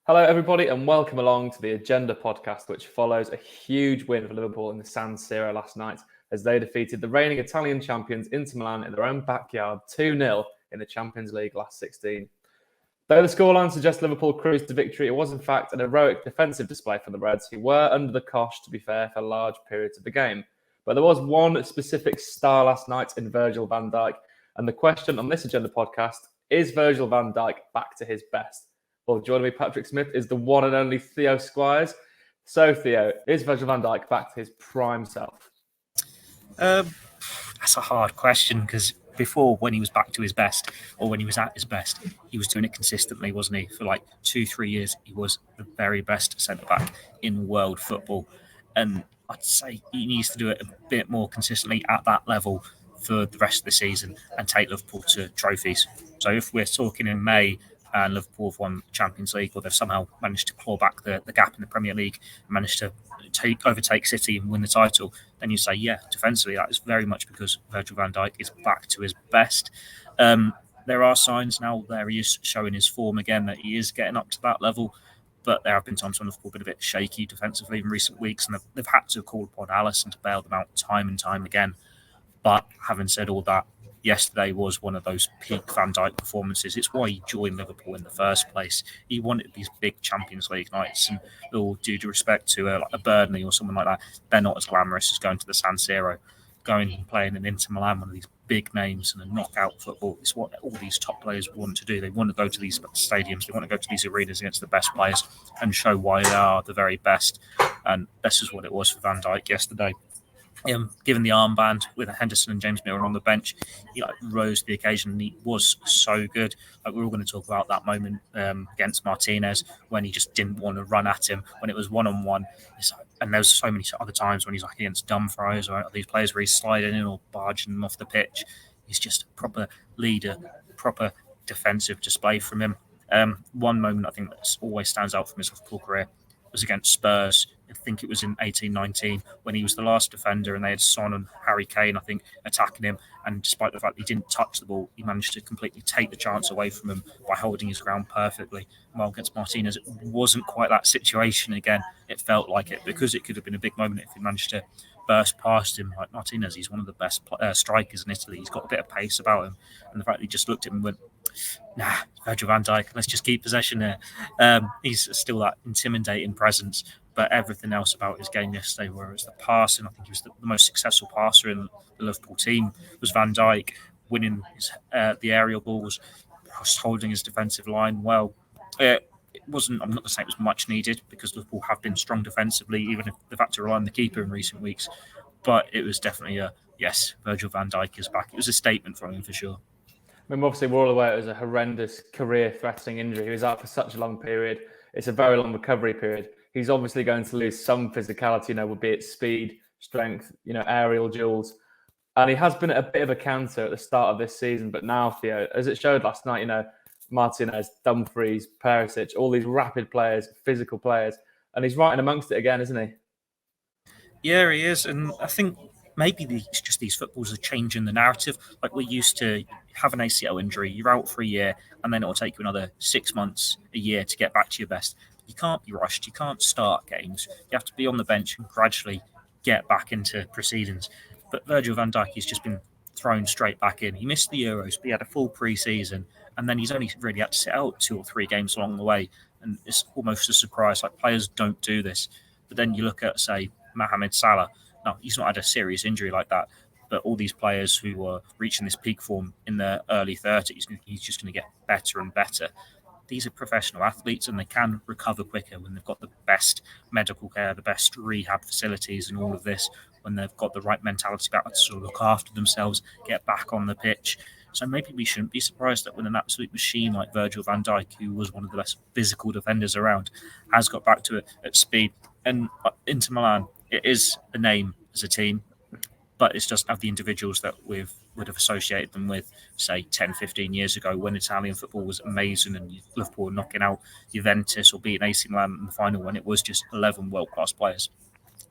Hello, everybody, and welcome along to the Agenda podcast, which follows a huge win for Liverpool in the San Siro last night as they defeated the reigning Italian champions Inter Milan in their own backyard 2-0 in the Champions League last 16. Though the scoreline suggests Liverpool cruised to victory, it was in fact an heroic defensive display from the Reds, who were under the cosh, to be fair, for large periods of the game. But there was one specific star last night in Virgil van Dijk, and the question on this Agenda podcast is Virgil van Dijk back to his best? Well, joining me, Patrick Smith, is the one and only Theo Squires. So, Theo, is Virgil van Dijk back to his prime self? That's a hard question because before, when he was back to his best, or when he was at his best, he was doing it consistently, wasn't he? For like 2-3 years, he was the very best centre-back in world football. And I'd say he needs to do it a bit more consistently at that level for the rest of the season and take Liverpool to trophies. So if we're talking in May, and Liverpool have won the Champions League, or they've somehow managed to claw back the gap in the Premier League and managed to overtake City and win the title, then you say, yeah, defensively, that is very much because Virgil van Dijk is back to his best. There are signs now there he is showing his form again, that he is getting up to that level, but there have been times when Liverpool have been a bit shaky defensively in recent weeks, and they've had to call upon Alisson to bail them out time and time again. But having said all that, yesterday was one of those peak Van Dijk performances. It's why he joined Liverpool in the first place. He wanted these big Champions League nights, and all due to respect to like a Burnley or someone like that, they're not as glamorous as going to the San Siro. Going and playing in Inter Milan, one of these big names and a knockout football, is what all these top players want to do. They want to go to these stadiums, they want to go to these arenas against the best players and show why they are the very best. And this is what it was for Van Dijk yesterday. Given the armband with Henderson and James Milner on the bench, he rose to the occasion and he was so good. We're all going to talk about that moment against Martinez when he just didn't want to run at him when it was one-on-one. And there's so many other times when he's like against Dumfries or these players where he's sliding in or barging them off the pitch. He's just a proper leader, proper defensive display from him. One moment I think that always stands out from his Liverpool career was against Spurs. I think it was in 18-19 when he was the last defender and they had Son and Harry Kane, I think, attacking him. And despite the fact that he didn't touch the ball, he managed to completely take the chance away from him by holding his ground perfectly. While against Martinez, it wasn't quite that situation again. It felt like it because it could have been a big moment if he managed to burst past him. Like Martinez, he's one of the best strikers in Italy. He's got a bit of pace about him. And the fact that he just looked at him and went, nah, Virgil van Dijk, let's just keep possession there. He's still that intimidating presence. But everything else about his game yesterday, whereas the passing, I think he was the most successful passer in the Liverpool team, was Van Dijk, winning the aerial balls, holding his defensive line well. It wasn't, I'm not going to say it was much needed because Liverpool have been strong defensively, even if they've had to rely on the keeper in recent weeks. But it was definitely yes, Virgil van Dijk is back. It was a statement from him for sure. I mean, obviously, we're all aware it was a horrendous career-threatening injury. He was out for such a long period. It's a very long recovery period. He's obviously going to lose some physicality, be it speed, strength, aerial duels. And he has been a bit of a cancer at the start of this season. But now, Theo, as it showed last night, Martinez, Dumfries, Perisic, all these rapid players, physical players. And he's right in amongst it again, isn't he? Yeah, he is. And I think maybe these footballs are changing the narrative. Like we used to have an ACL injury, you're out for a year, and then it'll take you another 6 months, a year to get back to your best. You can't be rushed. You can't start games. You have to be on the bench and gradually get back into proceedings. But Virgil van Dijk has just been thrown straight back in. He missed the Euros, but he had a full pre-season, and then he's only really had to sit out 2 or 3 games along the way. And it's almost a surprise. Like players don't do this. But then you look at, say, Mohamed Salah. No, he's not had a serious injury like that. But all these players who are reaching this peak form in their early 30s, he's just going to get better and better. These are professional athletes and they can recover quicker when they've got the best medical care, the best rehab facilities and all of this, when they've got the right mentality about to sort of look after themselves, get back on the pitch. So maybe we shouldn't be surprised that when an absolute machine like Virgil van Dijk, who was one of the best physical defenders around, has got back to it at speed. And Inter Milan, it is a name as a team, but it doesn't have the individuals that we would have associated them with, say, 10, 15 years ago when Italian football was amazing and Liverpool were knocking out Juventus or beating AC Milan in the final when it was just 11 world-class players.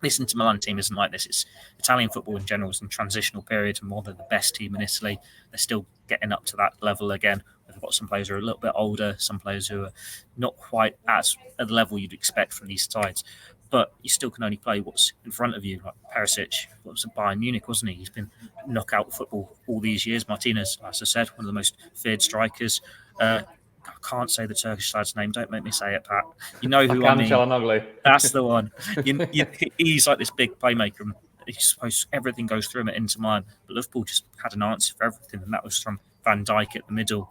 This Inter Milan team isn't like this. It's Italian football in general is in transitional period and more than the best team in Italy. They're still getting up to that level again We've got some players who are a little bit older, some players who are not quite at the level you'd expect from these sides. But you still can only play what's in front of you. Like Perisic, what was at Bayern Munich, wasn't he? He's been knockout football all these years. Martinez, as I said, one of the most feared strikers. I can't say the Turkish lad's name. Don't make me say it, Pat. You know who I mean. Çalhanoğlu. That's the one. He's like this big playmaker. And he's supposed everything goes through him at Inter Milan. But Liverpool just had an answer for everything, and that was from Van Dijk at the middle.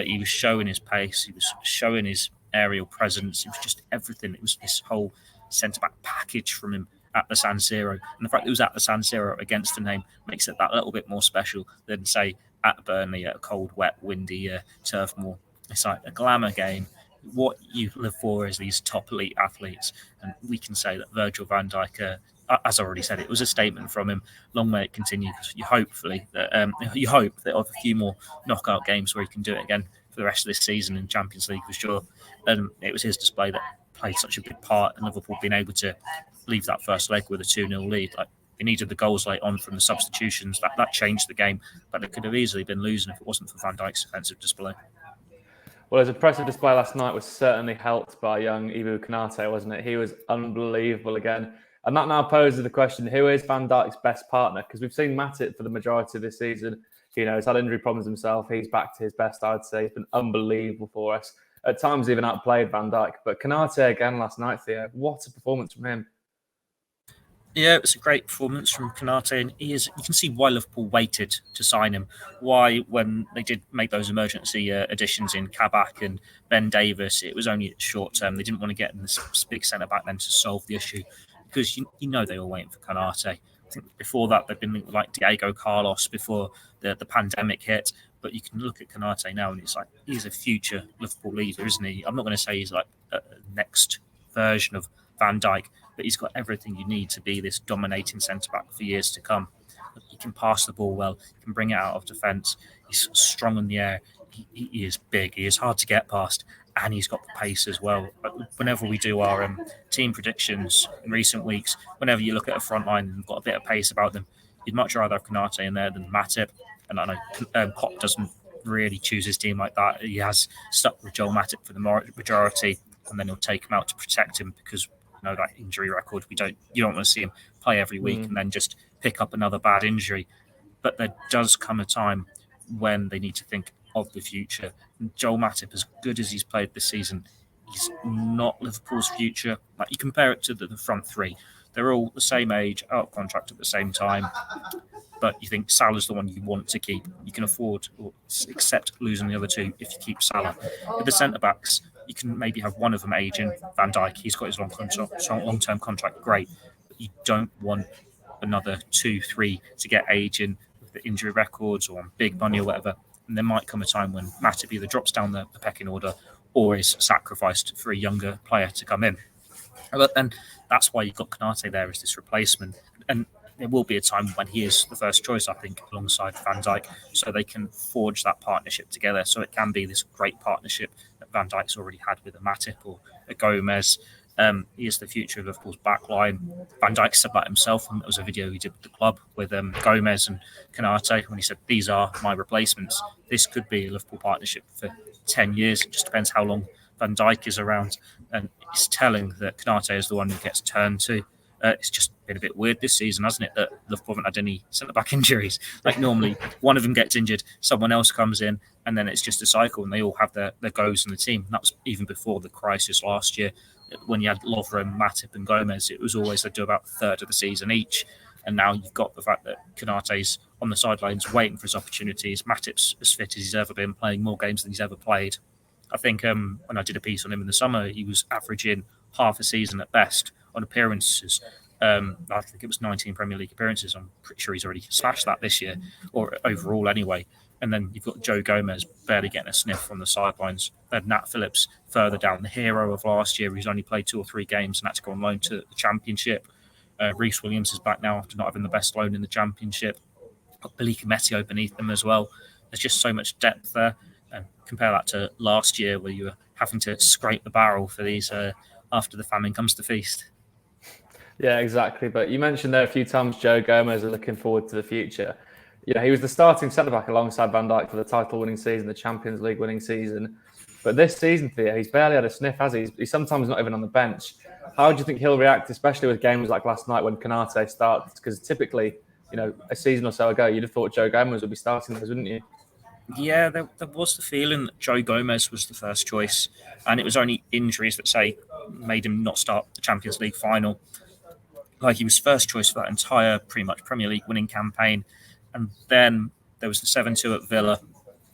He was showing his pace. He was showing his aerial presence. It was just everything. It was this whole centre-back package from him at the San Siro. And the fact that it was at the San Siro against a name makes it that little bit more special than, say, at Burnley at a cold, wet, windy turf moor. It's like a glamour game. What you live for is these top elite athletes. And we can say that Virgil van Dijk, as I already said, it was a statement from him. Long may it continue. You hope that of a few more knockout games where he can do it again for the rest of this season in Champions League for sure. And it was his display that played such a big part in Liverpool being able to leave that first leg with a 2-0 lead. Like, they needed the goals late on from the substitutions. That changed the game, but it could have easily been losing if it wasn't for Van Dijk's offensive display. Well, his impressive display last night was certainly helped by young Ibu Konate, wasn't it? He was unbelievable again. And that now poses the question, who is Van Dijk's best partner? Because we've seen Matip for the majority of this season. You know, he's had injury problems himself. He's back to his best, I'd say. He's been unbelievable for us. At times, even outplayed Van Dijk. But Konate again last night, Theo. What a performance from him. Yeah, it was a great performance from Konate, and you can see why Liverpool waited to sign him. Why, when they did make those emergency additions in Kabak and Ben Davies, it was only short term. They didn't want to get in this big centre back then to solve the issue, because you know they were waiting for Konate. I think before that they've been like Diego Carlos before the pandemic hit. But you can look at Konate now, and it's like he's a future Liverpool leader, isn't he? I'm not going to say he's like a next version of Van Dijk, but he's got everything you need to be this dominating centre-back for years to come. He can pass the ball well, he can bring it out of defence, he's strong in the air, he is big, he is hard to get past, and he's got the pace as well. Whenever we do our team predictions in recent weeks, whenever you look at a front line and got a bit of pace about them, you'd much rather have Konate in there than Matip. And I know Klopp doesn't really choose his team like that. He has stuck with Joel Matip for the majority, and then he'll take him out to protect him because that injury record. You don't want to see him play every week and then just pick up another bad injury. But there does come a time when they need to think of the future. And Joel Matip, as good as he's played this season, he's not Liverpool's future. Like, you compare it to the front three, they're all the same age, out of contract at the same time. But you think Salah's the one you want to keep. You can afford or accept losing the other two if you keep Salah. With the centre backs, you can maybe have one of them aging. Van Dijk, he's got his long-term contract, great. But you don't want another 2-3 to get aging with the injury records or on big money or whatever. And there might come a time when Matip either drops down the pecking order or is sacrificed for a younger player to come in. But then that's why you've got Konate there as this replacement. And there will be a time when he is the first choice, I think, alongside Van Dijk, so they can forge that partnership together. So it can be this great partnership that Van Dijk's already had with a Matip or a Gomez. He is the future of Liverpool's backline. Van Dijk said that himself, and it was a video he did with the club with Gomez and Konate when he said, "These are my replacements." This could be a Liverpool partnership for 10 years. It just depends how long Van Dijk is around. And it's telling that Konate is the one who gets turned to. It's just been a bit weird this season, hasn't it, that Liverpool haven't had any centre-back injuries. Like, normally, one of them gets injured, someone else comes in, and then it's just a cycle, and they all have their goes in the team. And that was even before the crisis last year. When you had Lovren, Matip and Gomez, it was always they'd do about a third of the season each. And now you've got the fact that Konate's on the sidelines waiting for his opportunities. Matip's as fit as he's ever been, playing more games than he's ever played. I think when I did a piece on him in the summer, he was averaging half a season at best on appearances. I think it was 19 Premier League appearances. I'm pretty sure he's already smashed that this year, or overall anyway. And then you've got Joe Gomez barely getting a sniff from the sidelines. Then Nat Phillips further down, the hero of last year, who's only played 2 or 3 games and had to go on loan to the Championship. Reece Williams is back now after not having the best loan in the Championship. Got Billy Meteo beneath them as well. There's just so much depth there. And compare that to last year where you were having to scrape the barrel for these after the famine comes to feast. Yeah, exactly. But you mentioned there a few times Joe Gomez are looking forward to the future. he was the starting centre-back alongside Van Dijk for the title-winning season, the Champions League winning season. But this season, Theo, he's barely had a sniff, has he? He's sometimes not even on the bench. How do you think he'll react, especially with games like last night when Konate starts? Because typically, a season or so ago, you'd have thought Joe Gomez would be starting those, wouldn't you? Yeah, there was the feeling that Joe Gomez was the first choice, and it was only injuries that made him not start the Champions League final. Like, he was first choice for that entire pretty much Premier League winning campaign, and then there was the 7-2 at Villa,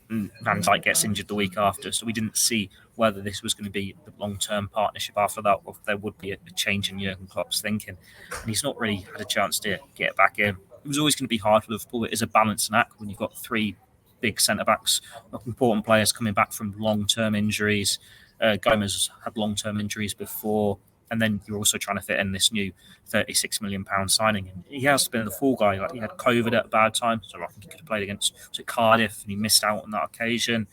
and Van Dijk gets injured the week after, so we didn't see whether this was going to be the long-term partnership after that, or if there would be a change in Jurgen Klopp's thinking. And he's not really had a chance to get back in. It was always going to be hard for Liverpool. It is a balancing act when you've got three big centre-backs, important players coming back from long-term injuries. Gomez had long-term injuries before, and then you're also trying to fit in this new £36 million signing. And he has been the fall guy. Like, he had COVID at a bad time, so I think he could have played against Cardiff, and he missed out on that occasion.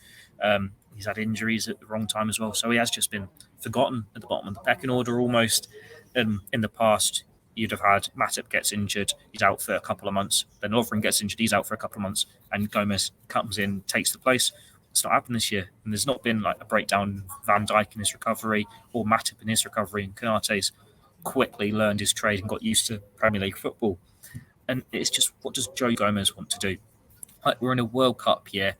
He's had injuries at the wrong time as well, so he has just been forgotten at the bottom of the pecking order almost. In the past, you'd have had Matip gets injured, he's out for a couple of months. Then Lovren gets injured, he's out for a couple of months, and Gomez comes in, takes the place. It's not happened this year, and there's not been like a breakdown in Van Dijk in his recovery or Matip in his recovery. And Konate's quickly learned his trade and got used to Premier League football. And it's just, what does Joe Gomez want to do? Like, we're in a World Cup year.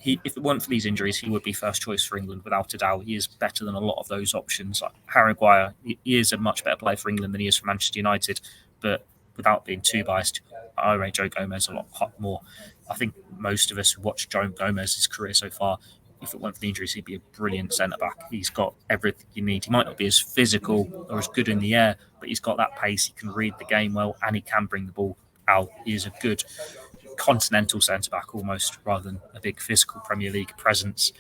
If it weren't for these injuries, he would be first choice for England without a doubt. He is better than a lot of those options. Like Harry Maguire, he is a much better player for England than he is for Manchester United. But without being too biased, I rate Joe Gomez a lot more. I think most of us who watch Joe Gomez's career so far, if it weren't for the injuries, he'd be a brilliant centre-back. He's got everything you need. He might not be as physical or as good in the air, but he's got that pace. He can read the game well, and he can bring the ball out. He is a good continental centre-back almost, rather than a big physical Premier League presence.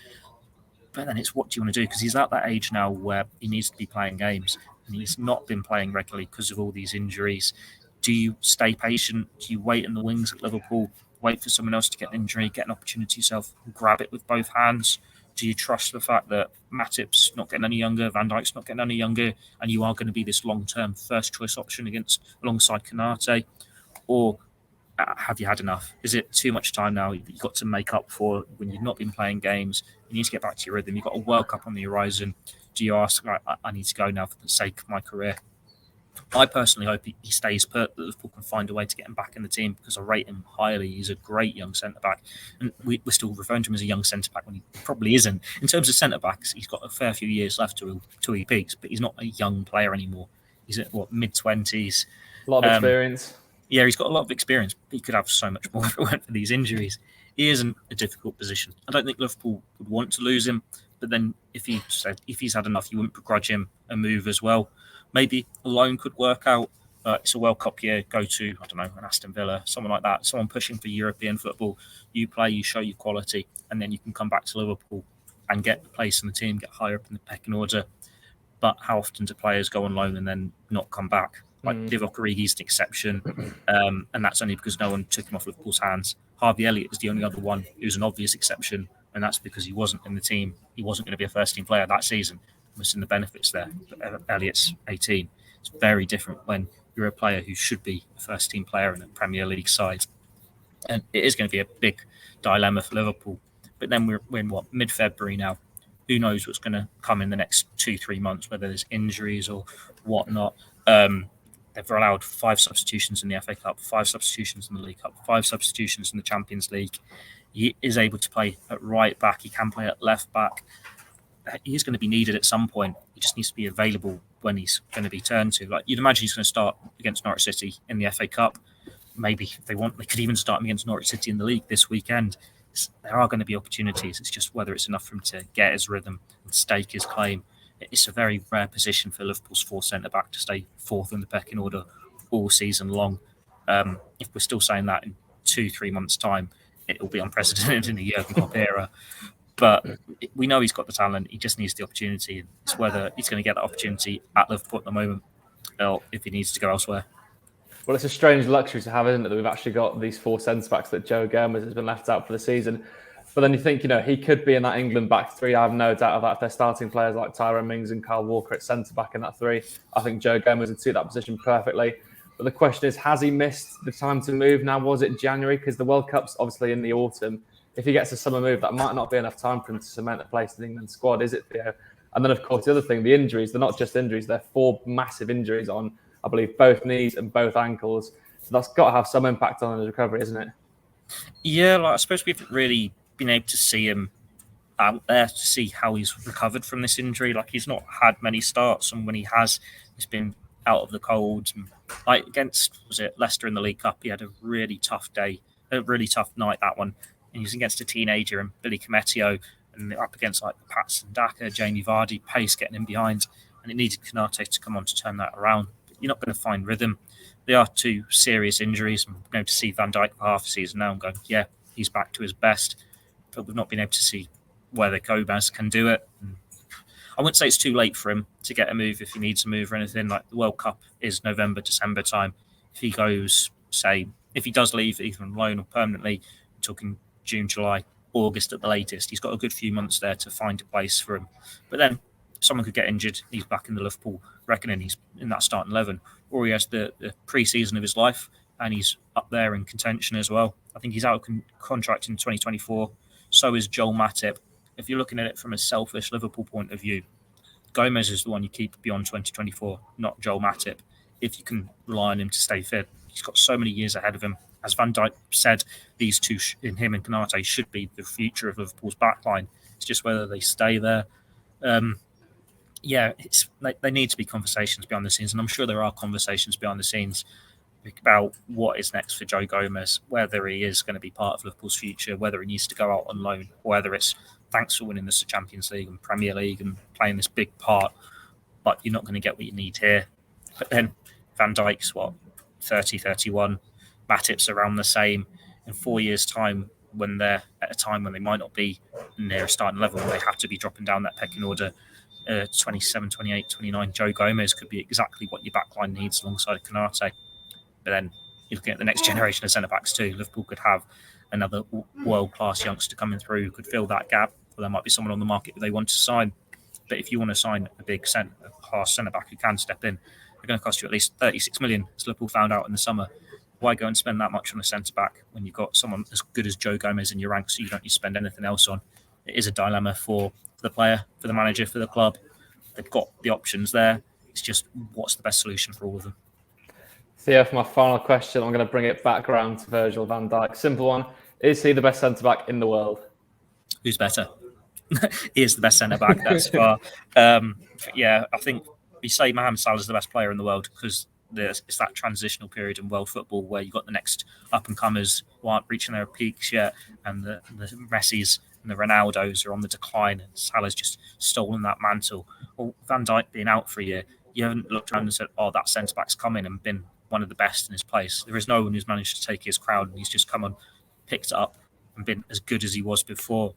But then it's, what do you want to do? Because he's at that age now where he needs to be playing games, and he's not been playing regularly because of all these injuries. Do you stay patient? Do you wait in the wings at Liverpool, wait for someone else to get an injury, get an opportunity yourself, grab it with both hands? Do you trust the fact that Matip's not getting any younger, Van Dijk's not getting any younger, and you are going to be this long-term first choice option alongside Konate? Or have you had enough? Is it too much time now that you've got to make up for when you've not been playing games? You need to get back to your rhythm. You've got a World Cup on the horizon. Do you ask, right, I need to go now for the sake of my career? I personally hope he stays put, that Liverpool can find a way to get him back in the team, because I rate him highly. He's a great young centre-back. And we're still referring to him as a young centre-back when he probably isn't. In terms of centre-backs, he's got a fair few years left till he peaks, but he's not a young player anymore. He's at, mid-20s. A lot of experience. Yeah, he's got a lot of experience, but he could have so much more if it weren't for these injuries. He is in a difficult position. I don't think Liverpool would want to lose him, but then if he's had enough, you wouldn't begrudge him a move as well. Maybe a loan could work out. It's a World Cup year. Go to, I don't know, an Aston Villa, someone like that. Someone pushing for European football. You play, you show your quality, and then you can come back to Liverpool and get a place in the team, get higher up in the pecking order. But how often do players go on loan and then not come back? Like Divock Origi's an exception, and that's only because no one took him off Liverpool's hands. Harvey Elliott is the only other one who's an obvious exception, and that's because he wasn't in the team. He wasn't going to be a first-team player that season. We're seeing the benefits there. But Elliott's 18. It's very different when you're a player who should be a first-team player in a Premier League side. And it is going to be a big dilemma for Liverpool. But then we're in, mid-February now. Who knows what's going to come in the next 2-3 months, whether there's injuries or whatnot. They've allowed 5 substitutions in the FA Cup, 5 substitutions in the League Cup, 5 substitutions in the Champions League. He is able to play at right back. He can play at left back. He's going to be needed at some point. He just needs to be available when he's going to be turned to. Like, you'd imagine he's going to start against Norwich City in the FA Cup. Maybe if they want, they could even start him against Norwich City in the league this weekend. There are going to be opportunities. It's just whether it's enough for him to get his rhythm and stake his claim. It's a very rare position for Liverpool's 4th centre-back to stay 4th in the pecking order all season long. If we're still saying that in 2-3 months' time, it will be unprecedented in the Jurgen Klopp era. But we know he's got the talent. He just needs the opportunity. It's whether he's going to get that opportunity at Liverpool at the moment, or if he needs to go elsewhere. Well, it's a strange luxury to have, isn't it, that we've actually got these 4 centre-backs, that Joe Gomez has been left out for the season. But then you think, he could be in that England back 3. I have no doubt of that. If they're starting players like Tyrone Mings and Kyle Walker at centre-back in that 3, I think Joe Gomez would suit that position perfectly. But the question is, has he missed the time to move now? Was it January? Because the World Cup's obviously in the autumn. If he gets a summer move, that might not be enough time for him to cement a place in the England squad, is it, Theo? And then, of course, the other thing, the injuries, they're not just injuries. They're 4 massive injuries on, I believe, both knees and both ankles. So that's got to have some impact on his recovery, isn't it? Yeah, I suppose we haven't really been able to see him out there to see how he's recovered from this injury. He's not had many starts, and when he has, he's been out of the cold. Against, was it Leicester in the League Cup, he had a really tough day, a really tough night, that one. And he was against a teenager and Billy Kometio, and up against Patson Daka, Jamie Vardy, pace getting in behind, and it needed Konate to come on to turn that around. But you're not going to find rhythm. They are 2 serious injuries. I'm going to see Van Dijk for half a season now. I'm going, yeah, he's back to his best, but we've not been able to see whether Gomez can do it. I wouldn't say it's too late for him to get a move if he needs a move or anything. The World Cup is November, December time. If he goes, say, if he does leave either on loan or permanently, we're talking June, July, August at the latest. He's got a good few months there to find a place for him. But then someone could get injured. He's back in the Liverpool reckoning. He's in that starting 11. Or he has the pre-season of his life and he's up there in contention as well. I think he's out of contract in 2024. So is Joel Matip. If you're looking at it from a selfish Liverpool point of view, Gomez is the one you keep beyond 2024, not Joel Matip. If you can rely on him to stay fit, he's got so many years ahead of him. As Van Dijk said, these 2, in him and Konate, should be the future of Liverpool's backline. It's just whether they stay there. They need to be conversations behind the scenes, and I'm sure there are conversations behind the scenes about what is next for Joe Gomez, whether he is going to be part of Liverpool's future, whether he needs to go out on loan, whether it's thanks for winning the Champions League and Premier League and playing this big part, but you're not going to get what you need here. But then Van Dijk's 30, 31, Matip's around the same. In 4 years' time, when they're at a time when they might not be near a starting level, they have to be dropping down that pecking order. 27, 28, 29, Joe Gomez could be exactly what your backline needs alongside Konate. But then you're looking at the next generation of centre-backs too. Liverpool could have another world-class youngster coming through who could fill that gap. Or there might be someone on the market that they want to sign. But if you want to sign a big class centre-back who can step in, they're going to cost you at least 36 million, as Liverpool found out in the summer. Why go and spend that much on a centre-back when you've got someone as good as Joe Gomez in your ranks, so you don't need to spend anything else on? It is a dilemma for the player, for the manager, for the club. They've got the options there. It's just what's the best solution for all of them. Theo, for my final question, I'm going to bring it back around to Virgil van Dijk. Simple one. Is he the best centre-back in the world? Who's better? He is the best centre-back, that's far. I think we say Mohamed Salah is the best player in the world because it's that transitional period in world football where you've got the next up-and-comers who aren't reaching their peaks yet, and the Messis and the Ronaldos are on the decline, and Salah's just stolen that mantle. Well, Van Dijk being out for a year, you haven't looked around and said, oh, that centre-back's come in and been one of the best in his place. There is no one who's managed to take his crowd, and he's just come on, picked it up, and been as good as he was before.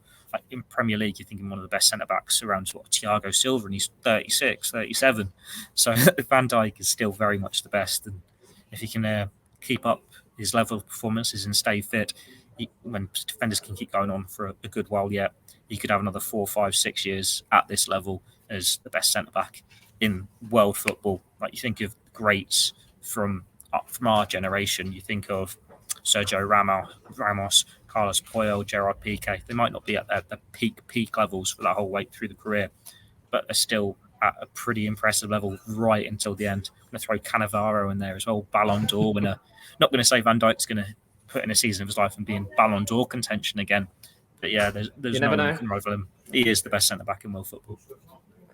In Premier League, you're thinking one of the best centre-backs around Thiago Silva, and he's 36, 37. So Van Dijk is still very much the best. And if he can keep up his level of performances and stay fit, when defenders can keep going on for a good while yet, he could have another 4, 5, 6 years at this level as the best centre-back in world football. You think of greats from our generation, you think of Sergio Ramos, Carlos Puyol, Gerard Piqué. They might not be at their peak levels for that whole way through the career, but are still at a pretty impressive level right until the end. I'm going to throw Cannavaro in there as well, Ballon d'Or winner. Not going to say Van Dijk's going to put in a season of his life and be in Ballon d'Or contention again, but yeah, there's no one who can rival him. He is the best centre-back in world football.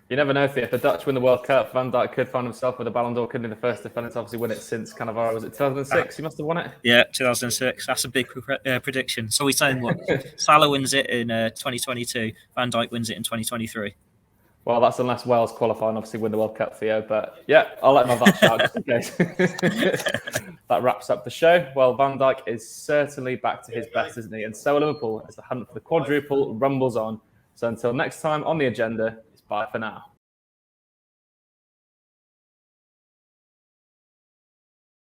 You never know, Theo. If the Dutch win the World Cup, Van Dijk could find himself with a Ballon d'Or. Couldn't be the first defender to obviously win it since Cannavaro. Was it 2006? He must have won it. Yeah, 2006. That's a big prediction. So we're saying what? Salah wins it in 2022. Van Dijk wins it in 2023. Well, that's unless Wales qualify and obviously win the World Cup, Theo. But yeah, I'll let him have that shout just in case. That wraps up the show. Well, Van Dijk is certainly back to his best, isn't he? And so are Liverpool as the hunt for the quadruple rumbles on. So until next time on the agenda, it's bye for now.